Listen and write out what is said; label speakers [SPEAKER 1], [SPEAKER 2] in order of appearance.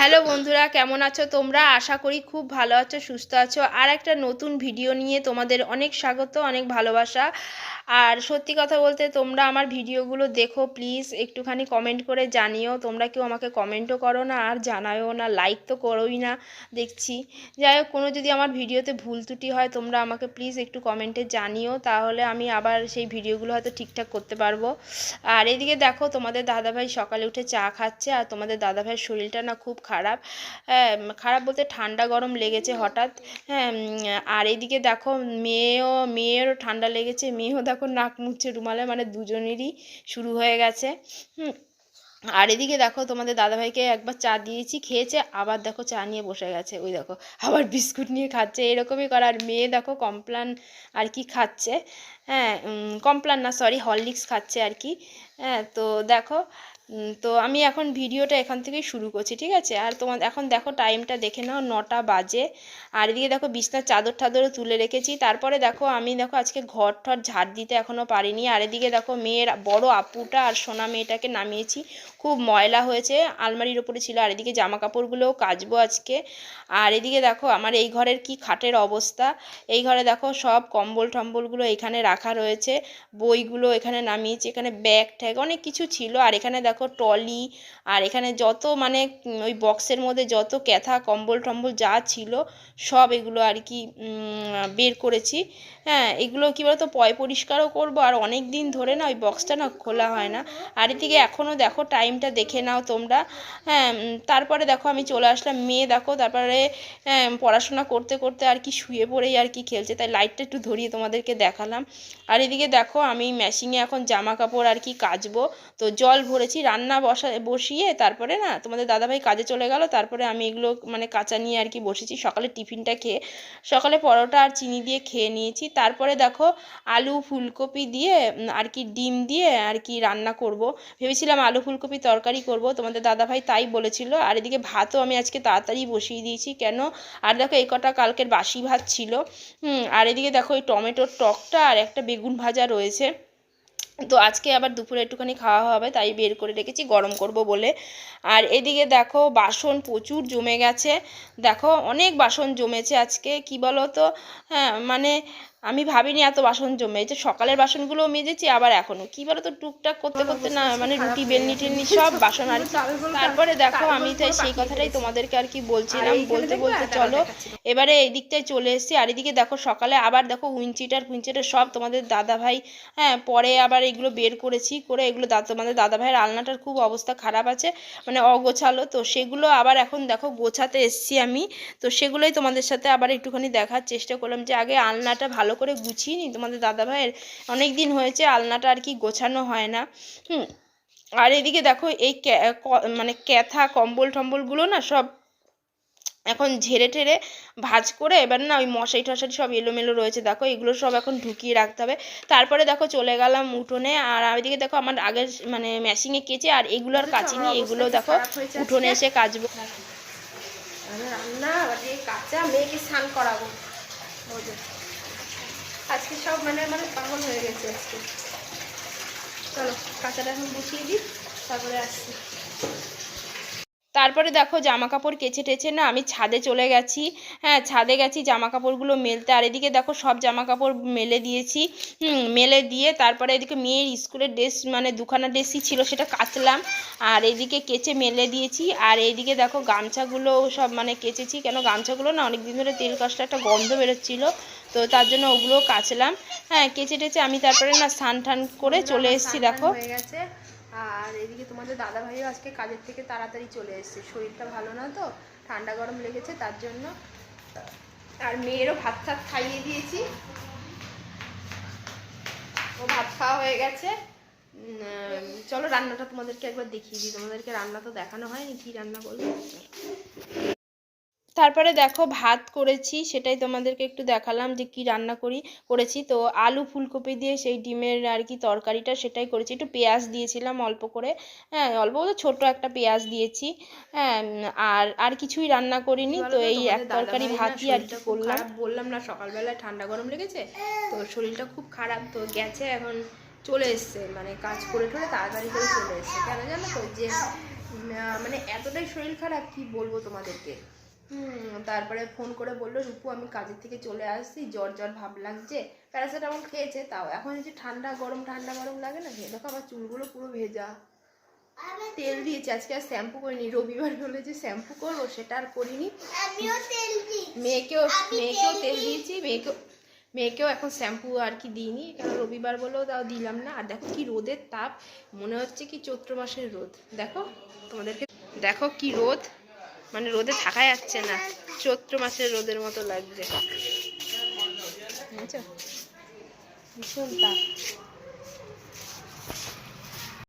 [SPEAKER 1] Hello বন্ধুরা, কেমন আছো তোমরা? আশা করি খুব ভালো আছো, সুস্থ আছো। আর একটা নতুন ভিডিও নিয়ে তোমাদের অনেক স্বাগত, অনেক ভালোবাসা। আর সত্যি কথা বলতে, তোমরা আমার ভিডিওগুলো দেখো, প্লিজ একটুখানি কমেন্ট করে জানিও। তোমরা কেউ আমাকে কমেন্টও করো না, আর জানায়ও না, লাইক তো করোই না দেখছি। যাই হোক, কোনো যদি আমার ভিডিওতে ভুল ত্রুটি হয় তোমরা আমাকে প্লিজ একটু কমেন্টে জানিও, তাহলে আমি আবার সেই ভিডিওগুলো হয়তো ঠিকঠাক করতে পারবো। আর এদিকে দেখো, তোমাদের দাদাভাই সকালে উঠে চা খাচ্ছে, আর তোমাদের দাদাভাইয়ের শরীরটা না খুব খারাপ। হ্যাঁ, খারাপ বলতে ঠান্ডা গরম লেগেছে হঠাৎ। হ্যাঁ, আর এদিকে দেখো, মেয়েরও ঠান্ডা লেগেছে, মেয়েও দেখো নাক মুছছে রুমালে, মানে দুজনেরই শুরু হয়ে গেছে। আর এদিকে দেখো, তোমাদের দাদাভাইকে একবার চা দিয়েছি, খেয়েছে, আবার দেখো চা নিয়ে বসে গেছে, ওই দেখো আবার বিস্কুট নিয়ে খাচ্ছে, এরকমই করে। আর মেয়ে দেখো কমপ্লান আর কি খাচ্ছে। হ্যাঁ, কমপ্লান না, সরি, হরলিক্স খাচ্ছে আর কি। হ্যাঁ, তো দেখো, তো আমি এখন ভিডিওটা এখান থেকেই শুরু করছি, ঠিক আছে? আর তোমার এখন দেখো টাইমটা দেখে নাও, 9টা বাজে। আর এদিকে দেখো বিছনার চাদর টাদরও তুলে রেখেছি। তারপরে দেখো, আমি দেখো আজকে ঘর ঠর ঝাড় দিতে এখনও পারিনি। আর এদিকে দেখো, মেয়ের বড় আপুটা আর সোনা মেয়েটাকে নামিয়েছি, খুব ময়লা হয়েছে, আলমারির ওপরে ছিল। আর এদিকে জামা কাপড়গুলোও কাচবো আজকে। আর এদিকে দেখো আমার এই ঘরের কি খাটের অবস্থা। এই ঘরে দেখো সব কম্বল টম্বলগুলো এখানে রাখা রয়েছে, বইগুলো এখানে নামিয়েছি, এখানে ব্যাগ ট্যাগ অনেক কিছু ছিল। আর এখানে দেখো ট্রলি, আর এখানে যত মানে ওই বক্সের মধ্যে যত ক্যাথা কম্বল টম্বল যা ছিল সব এগুলো আর কি বের করেছি। হ্যাঁ, এগুলো কী বলতো, পরিষ্কারও করবো, আর অনেক দিন ধরে না ওই বক্সটা না খোলা হয় না। আর এদিকে এখনও দেখো টাইমটা দেখে নাও তোমরা। হ্যাঁ, তারপরে দেখো আমি চলে আসলাম, মেয়ে দেখো তারপরে পড়াশোনা করতে করতে আর কি শুয়ে পড়েই আর কি খেলছে, তাই লাইটটা একটু ধরিয়ে তোমাদেরকে দেখালাম। আর এদিকে দেখো, আমি মেশিনে এখন জামা কাপড় আর কি কাচবো। তো জল ভরেছি, রান্না বসিয়ে তারপরে না তোমাদের দাদাভাই কাজে চলে গেল, তারপরে আমি এগুলো মানে কাচা নিয়ে আর কি বসেছি। সকালে টিফিনটা খেয়ে, সকালে পরোটা আর চিনি দিয়ে খেয়ে নিয়েছি। তারপরে দেখো আলু ফুলকপি দিয়ে আর কি ডিম দিয়ে আর কি রান্না করব। ভেবেছিলাম আলু ফুলকপি তরকারি করব, তোমাদের দাদাভাই তাই বলেছিল। আর এদিকে ভাতও আমি আজকে তাড়াতাড়ি বসিয়ে দিয়েছি, কেন, আর দেখো এই কটা কালকের বাসি ভাত ছিল। আর এদিকে দেখো এই টমেটোর টকটা আর একটা বেগুন ভাজা রয়েছে। তো আজকে আবার দুপুরে একটুখানি খাওয়া হবে, তাই বের করে রেখেছি গরম করব বলে। আর এদিকে দেখো বাসন প্রচুর জমে গেছে, দেখো অনেক বাসন জমেছে আজকে, কি বলো তো। হ্যাঁ, মানে আমি ভাবিনি এত বাসন জমে, এই যে সকালের বাসনগুলোও মেজেছি, আবার এখনও কী বলো তো, টুকটাক করতে করতে না মানে রুটি বেলনি টেলনি সব বাসন আর কি। তারপরে দেখো আমি তাই সেই কথাটাই তোমাদেরকে আর কি বলছিলাম, বলতে বলতে চলো এবারে এই দিকটায় চলে এসেছি। আর এদিকে দেখো সকালে আবার দেখো উইনচিটার ফুইনচিটার সব তোমাদের দাদাভাই, হ্যাঁ, পরে আবার এগুলো বের করেছি, করে এগুলো তোমাদের দাদাভাইয়ের আলনাটার খুব অবস্থা খারাপ আছে, মানে অগোছালো, তো সেগুলো আবার এখন দেখো গোছাতে এসছি আমি। তো সেগুলোই তোমাদের সাথে আবার একটুখানি দেখার চেষ্টা করলাম, যে আগে আলনাটা ভালো করে গুছিয়ে নিই, তোমাদের দাদাভাইয়ের অনেক দিন হয়েছে আলনাটা আর কি গোছানো হয় না। আর এদিকে দেখো এই মানে ক্যাথা কম্বল টম্বলগুলো না সব এখন ঝেড়ে টেড়ে ভাঁজ করে, এবার না ওই মশারি টশারি সব এলোমেলো রয়েছে, দেখো এগুলো সব এখন ঢুকিয়ে রাখতে হবে। তারপরে দেখো চলে গেলাম উঠোনে, আর ওইদিকে দেখো আমার আগের মানে মেশিনে কেচে, আর এগুলো আর কাচিনি, এগুলো দেখো উঠোনে এসে কাচবো। রান্না কাঁচা মেয়েকে স্নান করাবো, আজকে সব মানে মানে পাগল হয়ে গেছে আজকে। চলো কাঁচাটা এখন বসিয়ে দিই, তারপরে আসছি। তারপরে দেখো জামা কাপড় কেচে টেচে না আমি ছাদে চলে গেছি। হ্যাঁ, ছাদে গেছি জামা কাপড়গুলো মেলতে। আর এদিকে দেখো সব জামা কাপড় মেলে দিয়েছি। মেলে দিয়ে তারপরে এদিকে মেয়ের স্কুলের ড্রেস মানে দুখানা ড্রেসই ছিল, সেটা কাচলাম। আর এদিকে কেচে মেলে দিয়েছি। আর এইদিকে দেখো গামছাগুলো সব মানে কেচেছি, কেন গামছাগুলো না অনেক দিন ধরে তেল কাজটা একটা গন্ধ বেরোচ্ছিলো, তো তার জন্য ওগুলো কাচলাম। হ্যাঁ, কেচে টেচে আমি তারপরে না স্নান টান করে চলে এসেছি, দেখো হয়ে গেছে। আর এদিকে তোমাদের দাদাভাইও আজকে কাজের থেকে তাড়াতাড়ি চলে এসেছে, শরীরটা ভালো না তো, ঠান্ডা গরম লেগেছে তার জন্য। আর মেয়েরও ভাত টাত খাইয়ে দিয়েছি, ও ভাত খাওয়া হয়ে গেছে। চলো রান্নাটা তোমাদেরকে একবার দেখিয়ে দিই, তোমাদেরকে রান্না তো দেখানো হয়নি, কি রান্না করবো। তারপরে দেখো ভাত করেছি, সেটাই তোমাদেরকে একটু দেখালাম যে কি রান্না করেছি। তো আলু ফুলকপি দিয়ে সেই ডিমের আর কি তরকারিটা, সেটাই করেছি, একটু পেঁয়াজ দিয়েছিলাম অল্প করে। হ্যাঁ, অল্প বলতে ছোট একটা পেঁয়াজ দিয়েছি। হ্যাঁ, আর কিছুই রান্না করিনি, তো এই এক তরকারি ভাতই আর কি করলাম। বললাম না সকালবেলায় ঠান্ডা গরম লেগেছে, তো শরীরটা খুব খারাপ, তো গেছে এখন চলে এসছে, মানে কাজ করে ঠরে তাড়াতাড়ি করে চলে এসছে, কেন জানো তো, যে মানে এতটাই শরীর খারাপ কি বলবো তোমাদেরকে। তারপরে ফোন করে বললো রূপু আমি কাজের থেকে চলে আসছি, জ্বর জ্বর ভাব লাগছে। প্যারাসিটামল খেয়েছে, তাও এখন যে ঠান্ডা গরম লাগে না, দেখো আমার চুলগুলো পুরো ভেজা। তেল দিয়েছি, আজকে আর শ্যাম্পু করিনি, রবিবার হলে যে শ্যাম্পু করবো সেটা আর করিনি। মেয়েকেও তেল দিয়েছি, মেয়েকেও এখন শ্যাম্পু আর কি দিইনি, কারণ রবিবার বলেও তাও দিলাম না। আর দেখো কি রোদের তাপ, মনে হচ্ছে কি চৈত্র মাসের রোদ। দেখো তোমাদেরকে দেখো কি রোদ, মানে রোদে থাকা যাচ্ছে না, চৈত্র মাসের রোদের মতো লাগছে, বুঝছো, ভীষণ তাপ।